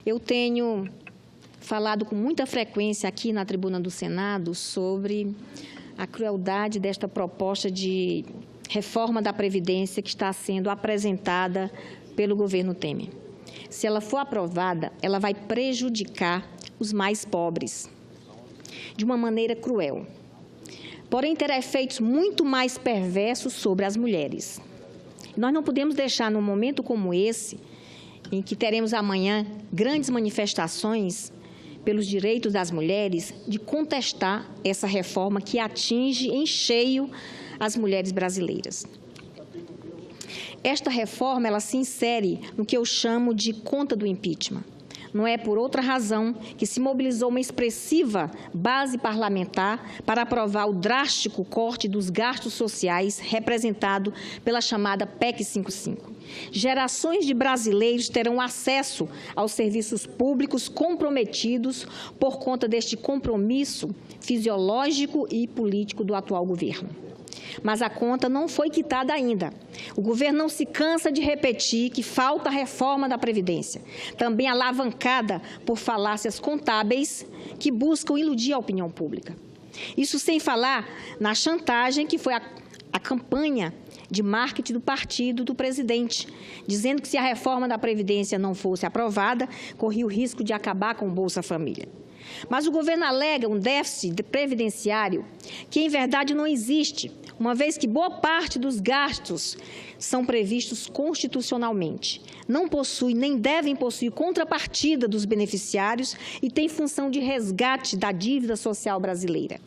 Eu tenho falado com muita frequência aqui na tribuna do Senado sobre a crueldade desta proposta de reforma da Previdência que está sendo apresentada pelo governo Temer. Se ela for aprovada, ela vai prejudicar os mais pobres de uma maneira cruel. Porém, terá efeitos muito mais perversos sobre as mulheres. Nós não podemos deixar, num momento como esse, em que teremos amanhã grandes manifestações pelos direitos das mulheres, de contestar essa reforma que atinge em cheio as mulheres brasileiras. Esta reforma, ela se insere no que eu chamo de conta do impeachment. Não é por outra razão que se mobilizou uma expressiva base parlamentar para aprovar o drástico corte dos gastos sociais representado pela chamada PEC 55. Gerações de brasileiros terão acesso aos serviços públicos comprometidos por conta deste compromisso fisiológico e político do atual governo. Mas a conta não foi quitada ainda. O governo não se cansa de repetir que falta a reforma da Previdência, também alavancada por falácias contábeis que buscam iludir a opinião pública. Isso sem falar na chantagem que foi a campanha de marketing do partido do presidente, dizendo que se a reforma da Previdência não fosse aprovada, corria o risco de acabar com o Bolsa Família. Mas o governo alega um déficit previdenciário que, em verdade, não existe, uma vez que boa parte dos gastos são previstos constitucionalmente. Não possuem nem devem possuir contrapartida dos beneficiários e tem função de resgate da dívida social brasileira.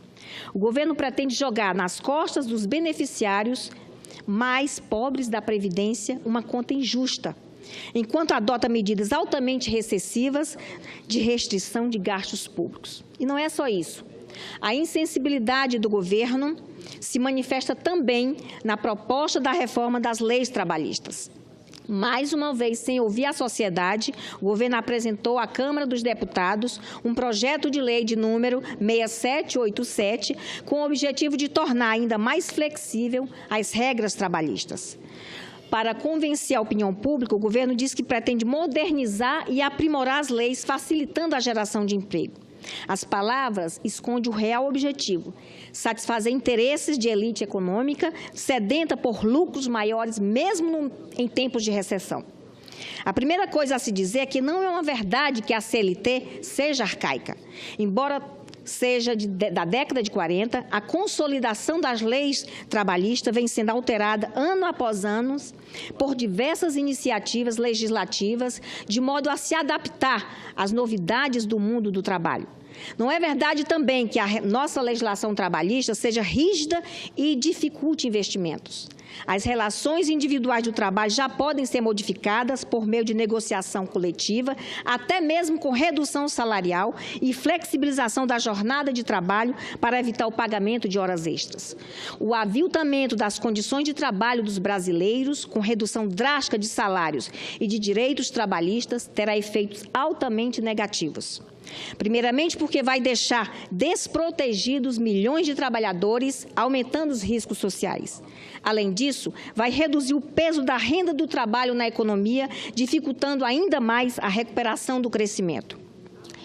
O governo pretende jogar nas costas dos beneficiários mais pobres da Previdência uma conta injusta, enquanto adota medidas altamente recessivas de restrição de gastos públicos. E não é só isso. A insensibilidade do governo se manifesta também na proposta da reforma das leis trabalhistas. Mais uma vez, sem ouvir a sociedade, o governo apresentou à Câmara dos Deputados um projeto de lei de número 6787, com o objetivo de tornar ainda mais flexível as regras trabalhistas. Para convencer a opinião pública, o governo diz que pretende modernizar e aprimorar as leis, facilitando a geração de emprego. As palavras escondem o real objetivo: satisfazer interesses de elite econômica sedenta por lucros maiores, mesmo em tempos de recessão. A primeira coisa a se dizer é que não é uma verdade que a CLT seja arcaica. Embora seja da década de 40, a consolidação das leis trabalhistas vem sendo alterada ano após ano por diversas iniciativas legislativas, de modo a se adaptar às novidades do mundo do trabalho. Não é verdade também que a nossa legislação trabalhista seja rígida e dificulte investimentos. As relações individuais do trabalho já podem ser modificadas por meio de negociação coletiva, até mesmo com redução salarial e flexibilização da jornada de trabalho para evitar o pagamento de horas extras. O aviltamento das condições de trabalho dos brasileiros, com redução drástica de salários e de direitos trabalhistas, terá efeitos altamente negativos. Primeiramente, porque vai deixar desprotegidos milhões de trabalhadores, aumentando os riscos sociais. Além disso, vai reduzir o peso da renda do trabalho na economia, dificultando ainda mais a recuperação do crescimento.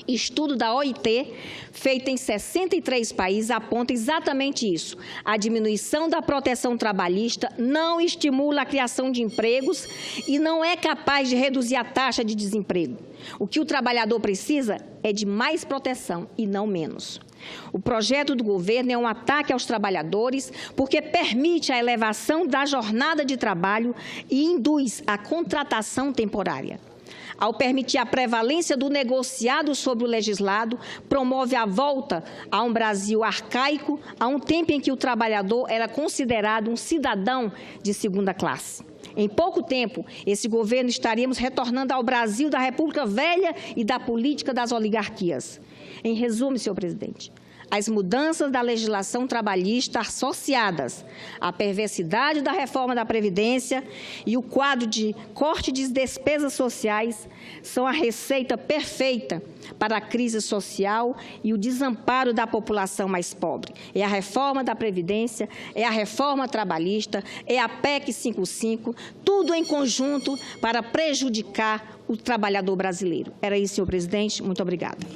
Estudo da OIT, feito em 63 países, aponta exatamente isso. A diminuição da proteção trabalhista não estimula a criação de empregos e não é capaz de reduzir a taxa de desemprego. O que o trabalhador precisa é de mais proteção e não menos. O projeto do governo é um ataque aos trabalhadores porque permite a elevação da jornada de trabalho e induz a contratação temporária. Ao permitir a prevalência do negociado sobre o legislado, promove a volta a um Brasil arcaico, a um tempo em que o trabalhador era considerado um cidadão de segunda classe. Em pouco tempo, esse governo estaríamos retornando ao Brasil da República Velha e da política das oligarquias. Em resumo, senhor presidente, as mudanças da legislação trabalhista associadas à perversidade da reforma da Previdência e o quadro de corte de despesas sociais são a receita perfeita para a crise social e o desamparo da população mais pobre. É a reforma da Previdência, é a reforma trabalhista, é a PEC 55, tudo em conjunto para prejudicar o trabalhador brasileiro. Era isso, senhor presidente. Muito obrigada.